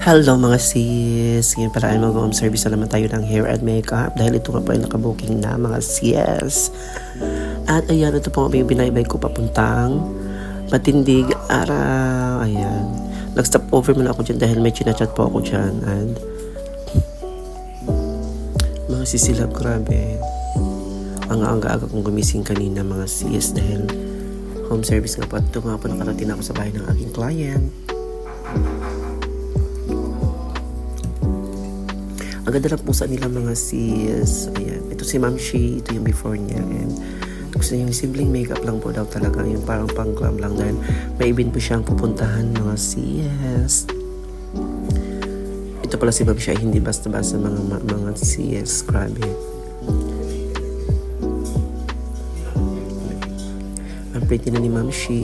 Hello mga sis! Ngayon pala ay mag-home service na naman tayo ng hair and makeup dahil ito nga po ay nakabooking na mga sis. At ayan, ito po ang binaybay ko papuntang Matindig Araw. Ayan. Nag-stop over muna ako dyan dahil may chinachat po ako dyan. And mga sisilab, grabe. Ang aga-aga kong gumising kanina mga sis dahil home service nga po. At ito nga po nakarating ako sa bahay ng aking client. Ang ganda lang po sa nila mga sis. Ayan. Ito si Ma'am Shi. Ito yung before niya. And gusto niya yung simpleng makeup lang po daw talaga. Yung parang pang-glam lang. Dahil may event po siyang pupuntahan mga sis. Ito pala si Ma'am Shi. Hindi basta-basta mga sis. Grabe. Ang pretty na ni Ma'am Shi.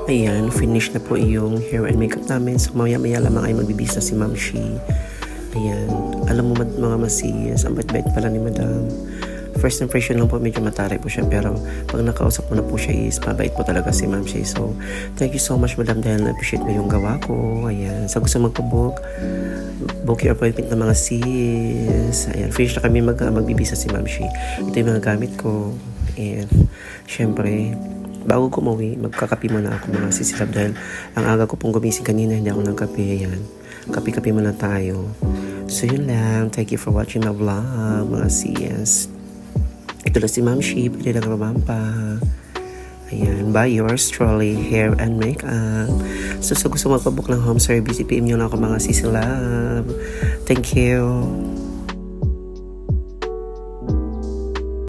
Ayan, finish na po yung hair and makeup namin. So, maya-maya lamang ay magbibisa si Ma'am Shi. Ayan. Alam mo mga masis, ang bait-bait pala ni Madam. First impression lang po, medyo mataray po siya. Pero, pag nakausap mo na po siya is, mabait po talaga si Ma'am Shi. So, thank you so much, Madam, dahil na-appreciate mo yung gawa ko. Ayan. So, gusto magpabook, book your appointment ng mga sis. Ayan. Finish na kami magbibisa si Ma'am Shi. Ito yung mga gamit ko. And, syempre, bago ko umuwi, magkakape muna ako mga sisilab dahil ang aga ko pong gumising kanina, hindi ako nagkape. Ayan. Kape-kape muna tayo. So yun lang. Thank you for watching my vlog mga sis. Ito lang si Ma'am Shi. Pwede lang rumampa. Ayan. By yours truly, hair and makeup. So gusto magpabook ng home service, i-PM nyo lang ako mga sisilab. Thank you.